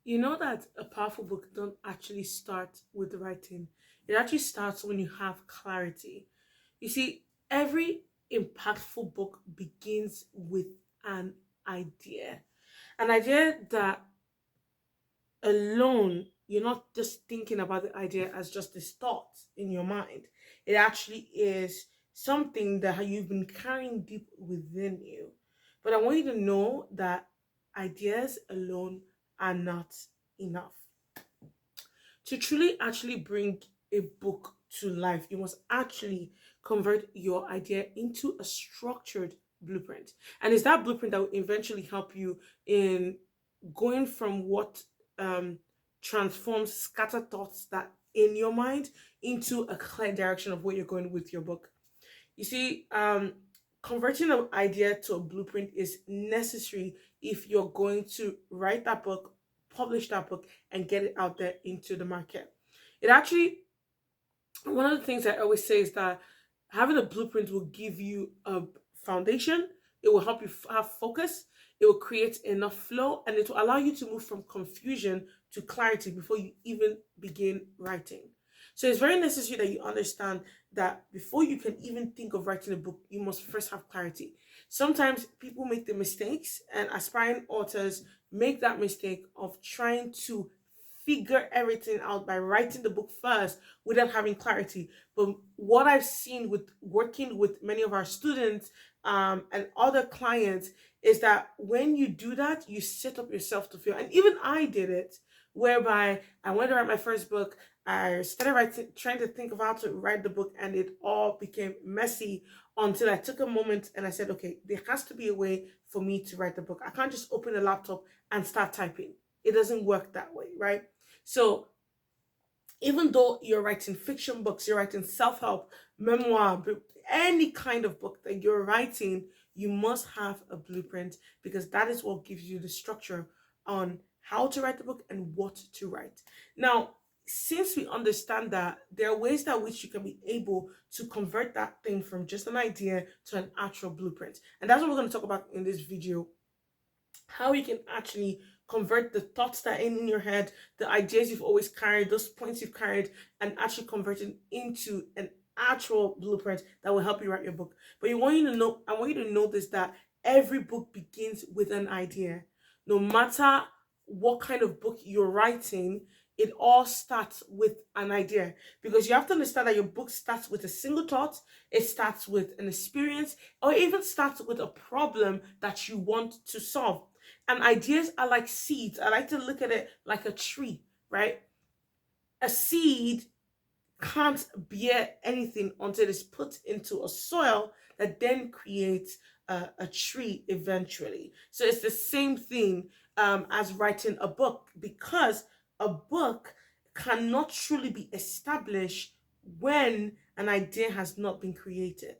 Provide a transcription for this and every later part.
You know that a powerful book don't actually start with the writing. It actually starts when you have clarity. You see, every impactful book begins with an idea. An idea that alone, you're not just thinking about the idea as just this thought in your mind. It actually is something that you've been carrying deep within you. But I want you to know that ideas alone are not enough. To truly actually bring a book to life, you must actually convert your idea into a structured blueprint. And it's that blueprint that will eventually help you in going from what transforms scattered thoughts that in your mind into a clear direction of where you're going with your book. You see, converting an idea to a blueprint is necessary if you're going to write that book, publish that book, and get it out there into the market. It actually, one of the things I always say is that having a blueprint will give you a foundation, it will help you have focus, it will create enough flow, and it will allow you to move from confusion to clarity before you even begin writing. So it's very necessary that you understand that before you can even think of writing a book, you must first have clarity. Sometimes people make the mistakes, and aspiring authors make that mistake of trying to figure everything out by writing the book first without having clarity. But what I've seen with working with many of our students and other clients is that when you do that, you set up yourself to fail. And even I did it, whereby I went to write my first book. I started writing, trying to think of how to write the book, and it all became messy until I took a moment and I said, okay, there has to be a way for me to write the book. I can't just open a laptop and start typing. It doesn't work that way, right? So even though you're writing fiction books, you're writing self-help, memoir, any kind of book that you're writing, you must have a blueprint because that is what gives you the structure on how to write the book and what to write. Now, since we understand that there are ways that which you can be able to convert that thing from just an idea to an actual blueprint. And that's what we're going to talk about in this video, how you can actually convert the thoughts that are in your head, the ideas you've always carried, those points you've carried, and actually convert it into an actual blueprint that will help you write your book. But I want you to know this, that every book begins with an idea. No matter what kind of book you're writing, it all starts with an idea, because you have to understand that your book starts with a single thought, it starts with an experience, or even starts with a problem that you want to solve. And ideas are like seeds. I like to look at it like a tree, right? A seed can't bear anything until it's put into a soil that then creates a tree eventually. So it's the same thing as writing a book, because a book cannot truly be established when an idea has not been created.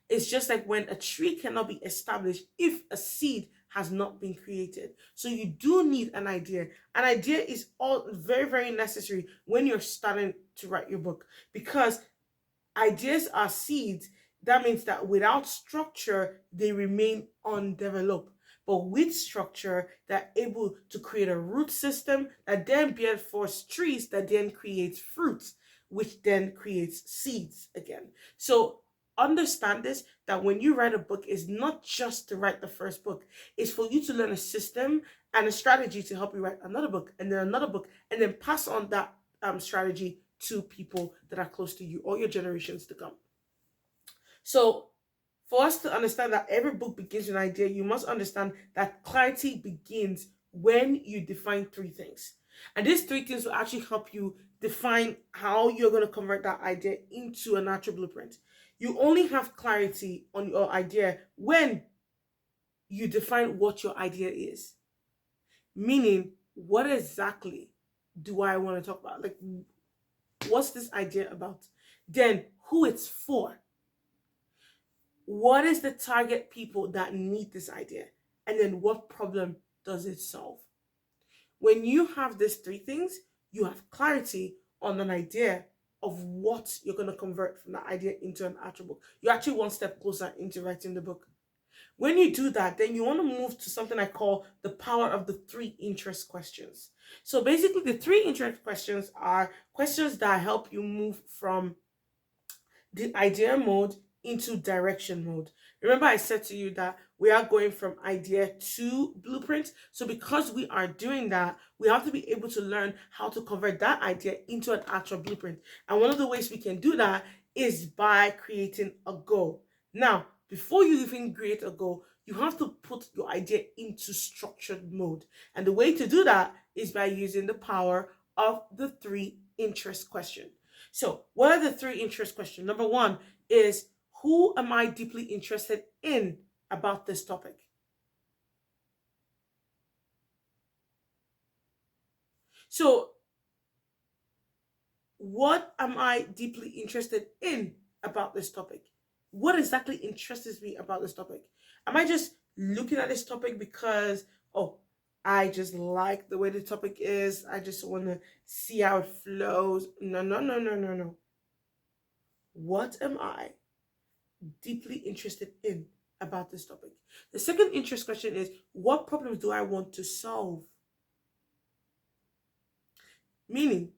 It's just like when a tree cannot be established if a seed has not been created. So you do need an idea. An idea is all very, very necessary when you're starting to write your book, because ideas are seeds. That means that without structure, they remain undeveloped. But with structure, they're able to create a root system that then bears forth trees that then creates fruits, which then creates seeds again. So understand this, that when you write a book, it's not just to write the first book, it's for you to learn a system and a strategy to help you write another book and then another book, and then pass on that strategy to people that are close to you or your generations to come. So for us to understand that every book begins with an idea, you must understand that clarity begins when you define three things. And these three things will actually help you define how you're going to convert that idea into a natural blueprint. You only have clarity on your idea when you define what your idea is. Meaning, what exactly do I want to talk about? Like, what's this idea about? Then, who it's for. What is the target people that need this idea? And then what problem does it solve? When you have these three things, you have clarity on an idea of what you're going to convert from that idea into an actual book. You're actually one step closer into writing the book. When you do that, then you want to move to something I call the power of the three interest questions. So basically, the three interest questions are questions that help you move from the idea mode into direction mode. Remember, I said to you that we are going from idea to blueprint. So, because we are doing that, we have to be able to learn how to convert that idea into an actual blueprint. And one of the ways we can do that is by creating a goal. Now, before you even create a goal, you have to put your idea into structured mode. And the way to do that is by using the power of the three interest question. So, what are the three interest questions? Number one is, who am I deeply interested in about this topic? So, what am I deeply interested in about this topic? What exactly interests me about this topic? Am I just looking at this topic because, oh, I just like the way the topic is? I just want to see how it flows. No, no, no, no, no, no. What am I deeply interested in about this topic? The second interest question is, what problems do I want to solve? Meaning,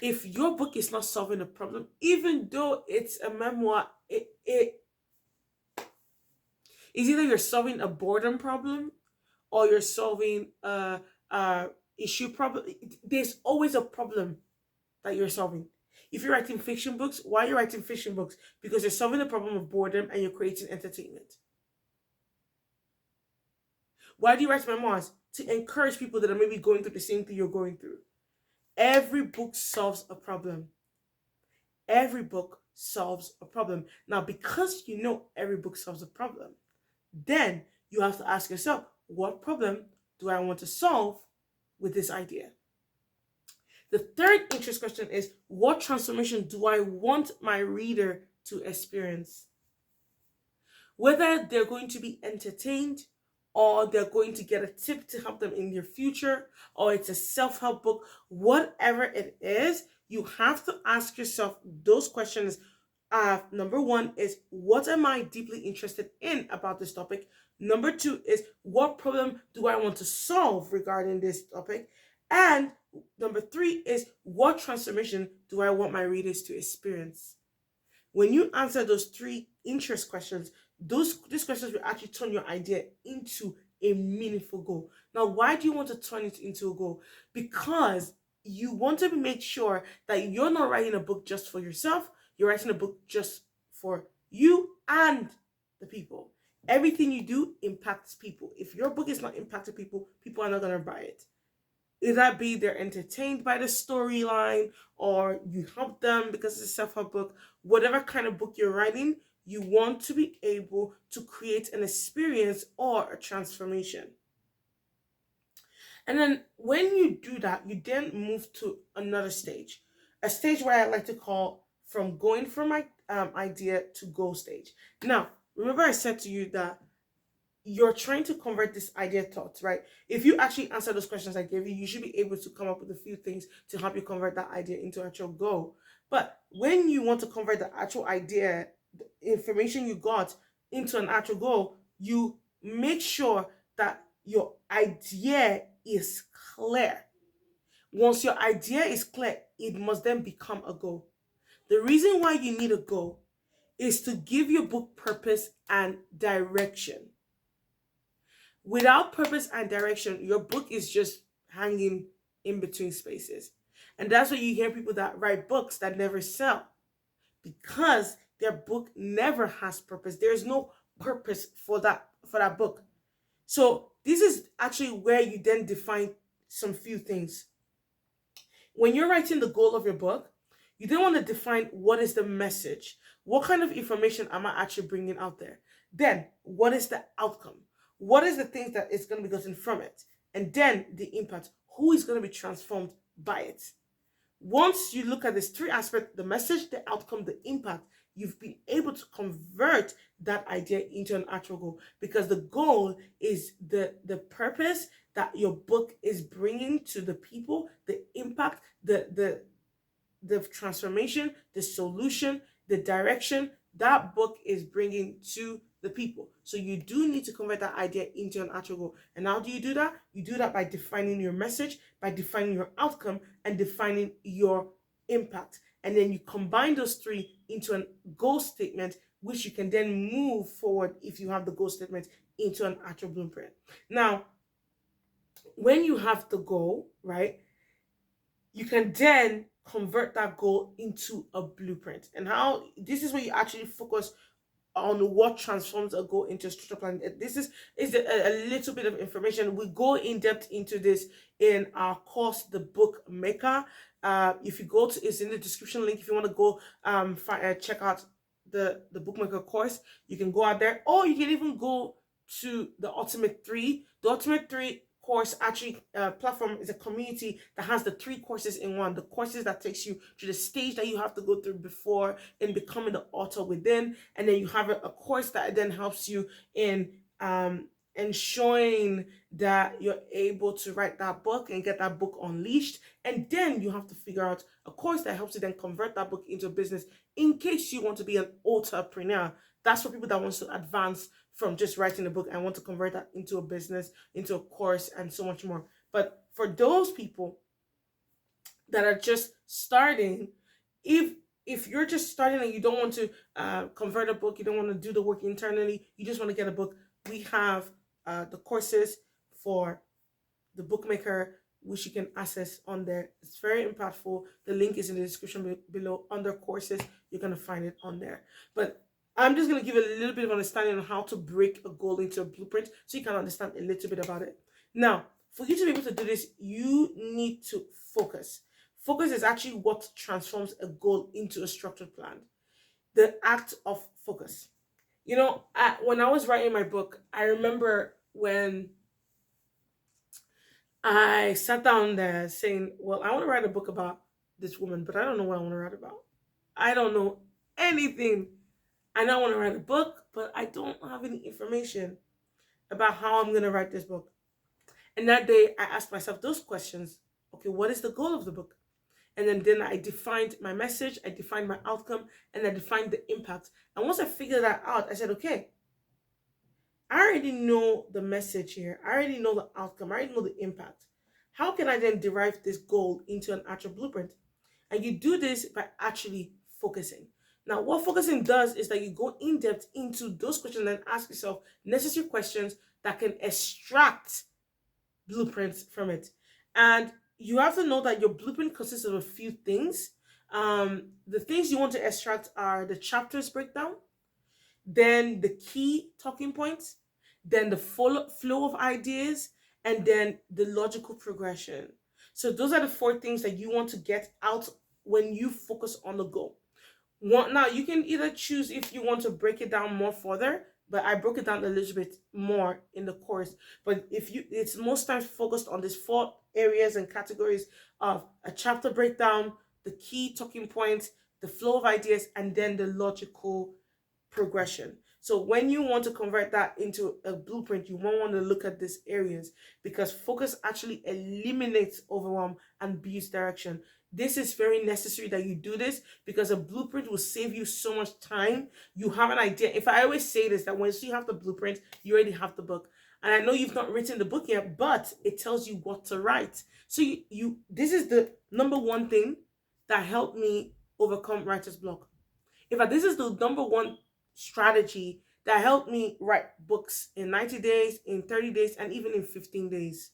if your book is not solving a problem, even though it's a memoir, it is either you're solving a boredom problem or you're solving a issue problem. There's always a problem that you're solving. If you're writing fiction books, why are you writing fiction books? Because you're solving the problem of boredom and you're creating entertainment. Why do you write memoirs? To encourage people that are maybe going through the same thing you're going through. Every book solves a problem. Every book solves a problem. Now, because you know every book solves a problem, then you have to ask yourself, what problem do I want to solve with this idea? The third interest question is, what transformation do I want my reader to experience? Whether they're going to be entertained, or they're going to get a tip to help them in their future, or it's a self-help book, whatever it is, you have to ask yourself those questions. Number one is, what am I deeply interested in about this topic? Number two is, what problem do I want to solve regarding this topic? And number three is, what transformation do I want my readers to experience? When you answer those three interest questions, these questions will actually turn your idea into a meaningful goal. Now, why do you want to turn it into a goal? Because you want to make sure that you're not writing a book just for yourself, you're writing a book just for you and the people. Everything you do impacts people. If your book is not impacting people, people are not going to buy it. Either be they're entertained by the storyline, or you help them because it's a self-help book. Whatever kind of book you're writing, you want to be able to create an experience or a transformation. And then when you do that, you then move to another stage, a stage where I like to call from going from my idea to goal stage. Now, remember I said to you that you're trying to convert this idea thoughts, right? If you actually answer those questions I gave you, you should be able to come up with a few things to help you convert that idea into actual goal. But when you want to convert the actual idea, the information you got, into an actual goal, you make sure that your idea is clear. Once your idea is clear, it must then become a goal. The reason why you need a goal is to give your book purpose and direction. Without purpose and direction, your book is just hanging in between spaces. And that's why you hear people that write books that never sell, because their book never has purpose. There's no purpose for that book. So this is actually where you then define some few things. When you're writing the goal of your book, you then want to define, what is the message? What kind of information am I actually bringing out there? Then, what is the outcome? What is the things that is going to be gotten from it? And then the impact. Who is going to be transformed by it? Once you look at these three aspects, the message, the outcome, the impact, you've been able to convert that idea into an actual goal, because the goal is the purpose that your book is bringing to the people, the impact, the transformation, the solution, the direction that book is bringing to the people. So you do need to convert that idea into an actual goal. And how do you do that? You do that by defining your message, by defining your outcome, and defining your impact. And then you combine those three into a goal statement, which you can then move forward if you have the goal statement into an actual blueprint. Now, when you have the goal, right, you can then convert that goal into a blueprint. And how this is where you actually focus on what transforms a goal into a structured plan. This is a little bit of information. We go in depth into this in our course, the Book Maker. If you go to, it's in the description link. If you want to go check out the Bookmaker course, you can go out there, or you can even go to the Ultimate 3. The Ultimate 3 course actually platform is a community that has the 3 courses in one. The courses that takes you to the stage that you have to go through before in becoming the author within, and then you have a course that then helps you in ensuring that you're able to write that book and get that book unleashed. And then you have to figure out a course that helps you then convert that book into a business in case you want to be an entrepreneur. That's for people that wants to advance from just writing a book and want to convert that into a business, into a course, and so much more. But for those people that are just starting, if you're just starting and you don't want to convert a book, you don't want to do the work internally, you just want to get a book, we have the courses for the Bookmaker, which you can access on there. It's very impactful. The link is in the description below under courses. You're going to find it on there. But I'm just going to give a little bit of understanding on how to break a goal into a blueprint so you can understand a little bit about it. Now, for you to be able to do this, you need to focus. Focus is actually what transforms a goal into a structured plan. The act of focus. You know, when I was writing my book, I remember when I sat down there saying, well, I want to write a book about this woman, but I don't know what I want to write about. I don't know anything. I know I want to write a book, but I don't have any information about how I'm going to write this book. And that day, I asked myself those questions. Okay, what is the goal of the book? And then I defined my message, I defined my outcome, and I defined the impact. And once I figured that out, I said, okay, I already know the message here. I already know the outcome. I already know the impact. How can I then derive this goal into an actual blueprint? And you do this by actually focusing. Now, what focusing does is that you go in depth into those questions and ask yourself necessary questions that can extract blueprints from it. And you have to know that your blueprint consists of a few things. The things you want to extract are the chapters breakdown, then the key talking points, then the flow of ideas, and then the logical progression. So those are the 4 things that you want to get out when you focus on the goal. Now, you can either choose if you want to break it down more further, but I broke it down a little bit more in the course. But it's most times focused on these 4 areas and categories of a chapter breakdown, the key talking points, the flow of ideas, and then the logical progression. So when you want to convert that into a blueprint, you won't want to look at these areas because focus actually eliminates overwhelm and builds direction. This is very necessary that you do this because a blueprint will save you so much time. You have an idea. If I always say this, that once you have the blueprint, you already have the book. And I know you've not written the book yet, but it tells you what to write. So this is the number 1 thing that helped me overcome writer's block. In fact, this is the number 1 strategy that helped me write books in 90 days, in 30 days, and even in 15 days.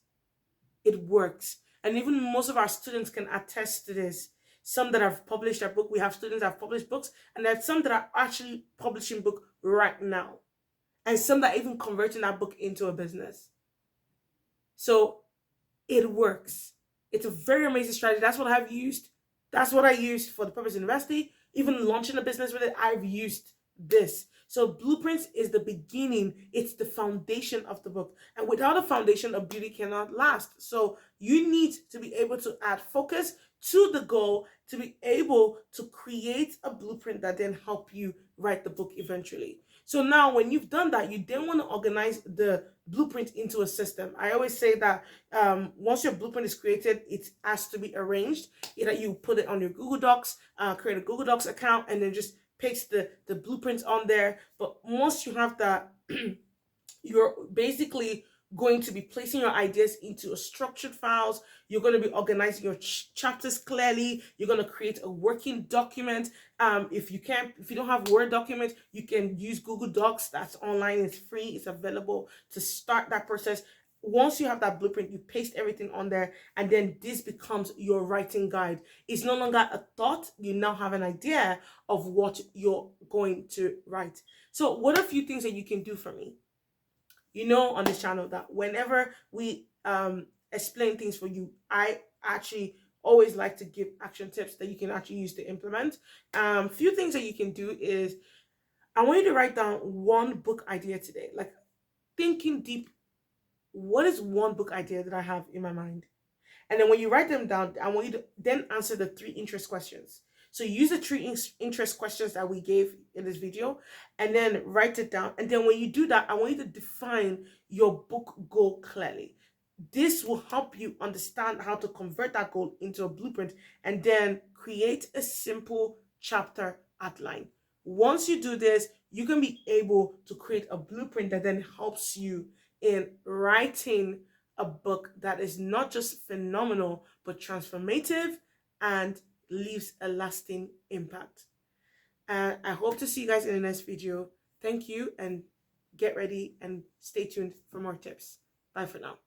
It works. And even most of our students can attest to this. Some that have published their book, we have students that have published books, and there's some that are actually publishing book right now. And some that are even converting that book into a business. So it works. It's a very amazing strategy. That's what I've used. That's what I used for the Purpose University. Even launching a business with it, I've used this. So blueprints is the beginning. It's the foundation of the book. And without a foundation, a beauty cannot last. So you need to be able to add focus to the goal to be able to create a blueprint that then help you write the book eventually. So now when you've done that, you then want to organize the blueprint into a system. I always say that once your blueprint is created, it has to be arranged. Either you put it on your Google Docs, create a Google Docs account, and then just paste the blueprints on there. But once you have that, you're basically going to be placing your ideas into a structured files. You're going to be organizing your chapters clearly. You're going to create a working document. If you don't have Word document, you can use Google Docs. That's online, it's free, it's available to start that process. Once you have that blueprint, you paste everything on there, and then this becomes your writing guide. It's no longer a thought, you now have an idea of what you're going to write. So what are a few things that you can do for me? You know, on this channel, that whenever we explain things for you, I actually always like to give action tips that you can actually use to implement. Few things that you can do is, I want you to write down one book idea today, like thinking deep. What is one book idea that I have in my mind? And then when you write them down, I want you to then answer the 3 interest questions. So use the 3 interest questions that we gave in this video, and then write it down. And then when you do that, I want you to define your book goal clearly. This will help you understand how to convert that goal into a blueprint, and then create a simple chapter outline. Once you do this, you can be able to create a blueprint that then helps you in writing a book that is not just phenomenal, but transformative and leaves a lasting impact. And I hope to see you guys in the next video. Thank you, and get ready and stay tuned for more tips. Bye for now.